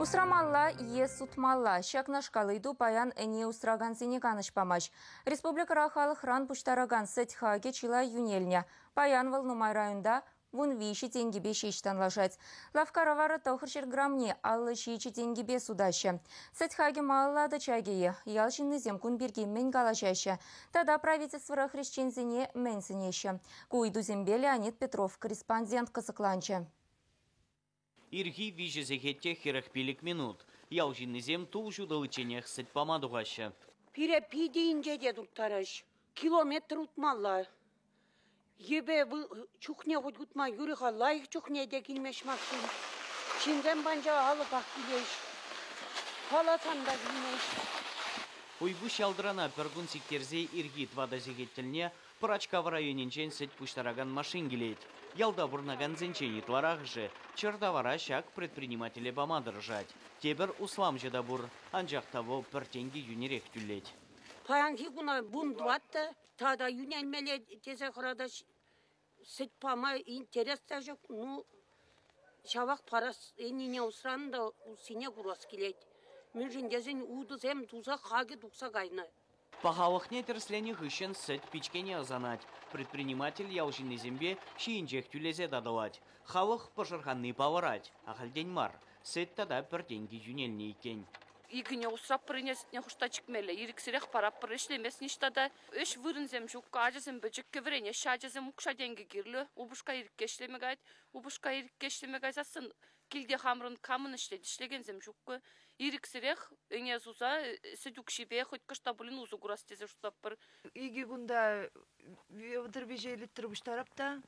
Усрамалла ес сутмалла. Шакнашкалыйду паян эне устраган сенеканыш памаш. Республика Рахалық ран пуштараган сетхаге чила юнельня. Паян Волнумай районда вун виши тенгебе шештан лажать. Лавкаравара тохыршер грамне аллы шичи тенгебе судаща. Сетхаге маллада чагее. Ялшинны земкун бирги мен галашаща. Тада правительство хрещензене мен сенеща. Куйду зембе Леонид Петров, корреспондент Касакланча. Ирги вижезегетте херахпилик минут. Ялжиннезем тул жудалыченех сет помадугаща. Пире пидейинже де дуртараш. Километр утмалла. Ебе чухне хоть гутма юриха лайк чухне де килмеш максим. Чинден банжа алы бахтилеш. Халатанда килмеш. Уйбу шалдрана пергун сиктерзе ирги твадазегеттельне Прачка в районенчен сет пуштараган машин гелейт. Ялда бурнаган зенченит варах же, чердавара шак предприниматели бамадыр жать. Тебер услам жедабур, анжақ того пертенги юнерек тюллеть. Паянки гуна бундватта, тада юнельмеле тезе храдаш сет пама интерес тажок, ну шавак парас энине усранда усине курас келет. Мүжін дезен удызем туза хаги дукса гайна. Пахалықне терслене хыщен сет пичкене азанать. Предприниматель ялжинный зембе шиинчех тюлезе дадалать. Халық пожарханны паварать, ахальдень мар. Сет тада пертенги юнельне икен. Игіне усрап бірінесіне құштачық мәлі. Еріксірек парап бір ішлемес нештада. Үш вырынзем жүкка ажызым бөжік көвірене шажызым ұқша денгі керлі. Убышқа еріккешлемек айт. Убышқа еріккешлемек айсасын келде хамрын камын ішлегензем жүккі. Еріксірек өне зуза сөдікшібе құйткышта бұлын ұзу құрас тезе жұтап бір. Иги гунда өдір беже литтір бұштарапта.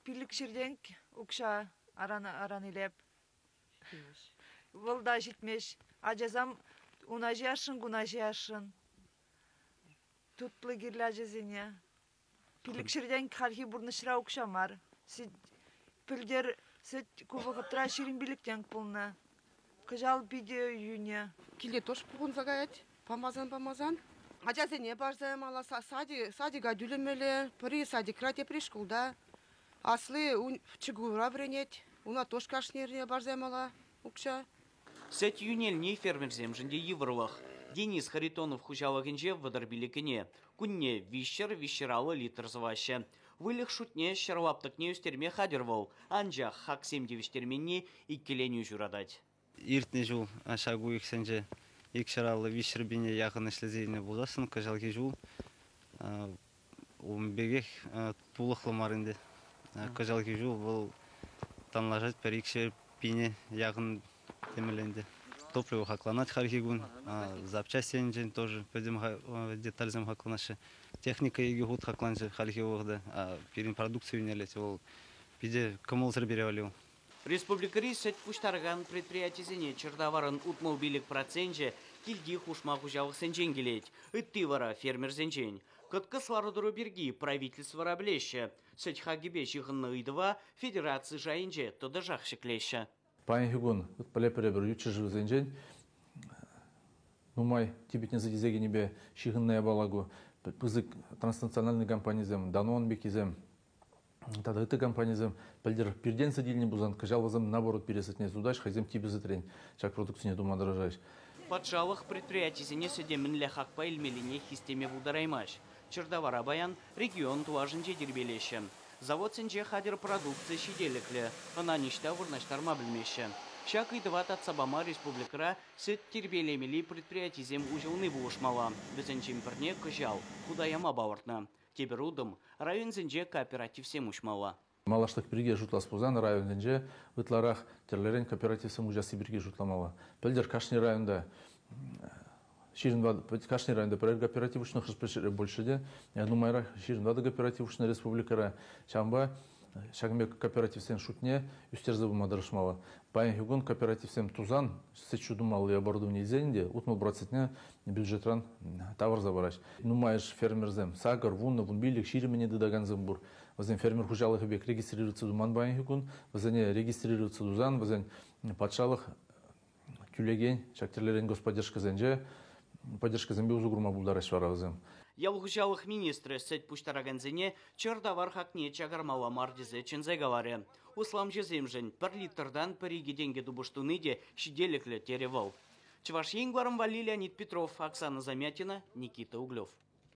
Пилік жерденк ұқша аран илеп. Волда житмеш. Ажазам унажи ашын, гунажи ашын. Тутлы гирлі ажазене. Пилік жерденк халхи бұрнышыра ұқшамар. Пілдер сөт кубықыптыра шерін биліктен пұлна. Кыжал биде юне. Киле тош пугун загаять. Помазан. Ажазене барзаем ала садига дюлемеле. При садикрате пришкулда. Аслы чыгура бренеть. Уна тош кашнерне барзаем ала укша. Сет юнельне фермерзем жінде еврлах. Денис Харитонов хужалығынже вадарбилікіне. Күнне вишералы литр зваще. Вылық шутне шарлаптықне үстерме хадервал. Анжа хак 79-терменне иккеленю жүрадать. Иртне жул ашагу иксенже икшаралы вишербине яғын ішлезейіне боласын. Кажалги жул умбегех тулықлы марынды. Кажалги жул бұл танлажать пер икшербине яғын темеленде. Топливо хакланать хархигун, запчасти инжен тоже пойдем детализм хакланашы. Техника еги гуд хакланжи хархигугда, перин продукцию не летел, пиде кому зарберевалил. Республикари сет пуштарган предприятизене чердаварын утмал билик проценже кильди хушма хужавых сенжен гелеть. Иттывара фермер сенжен. Кыткыслары дуру берги правительство раблеща. Сет хагибе жиғынны идыва федерации жайынже тода жахшиклеща. Пайн хигун, полепере бір ючы живы зенжен. Нумай тибетне задизеге небе шиғынная балагу. Пызык транснациональный компанизм, Данон бекизем. Тада это компанизм, пальдер перден садильни бузан, кажал вазам наоборот пересытне судаш, хайзем тебе затрень, чак продукцию не дума дорожаешь. Поджалых предприятий зенеседе мінлі хакпа илмелине хистеме будараймаш. Чердавара баян регион туажынче дербелеші. Завод сенже хадер продукции шиделекле, она ништа вурнаштарма білмеші. Шак и два татсабама республикара сет тербелемели предприятизем ужылны буышмала. Бізенчен бірне күжал, худаяма бауыртна. Тебір удым, район зенже кооператив сем ушмала. Малаштық бірге жұтлас бұзан район зенже ұтларақ терлерен кооператив сем ужасы бірге жұтламала. Пөлдер Кашни районда Кашни районда проект кооператив ұшны қыспешері большеде. Нумайра Ширинвада кооператив ұшны республикара Чамба Шагмек кооператив сен шутне үстерзі бұмадырышмала. Байын хюгун кооператив сен тузан сет шудумалы оборудование зенде утмал брацетне бюджетран тавар забараш. Нумайш фермерзем сагар, вунна, вунбилик, ширимене дыдаганзем бур. Возен фермер хужалых бек регистрируется думан байын хюгун, возене регистрируется дузан, возен патшалых тюлеген, шактерлерен господдержка зенже, поддержка зембе узугрума булдараш варавзем. Ялгужалық министрі сәт пуштараганзене чырдавар хакне чагармала мардезе чензегаларе. Услам жеземжен 1 литрдан париге деньги дубуштуны де шиделіклі теревал. Чуваш Енгваром Вали Леонид Петров, Оксана Замятина, Никита Углев.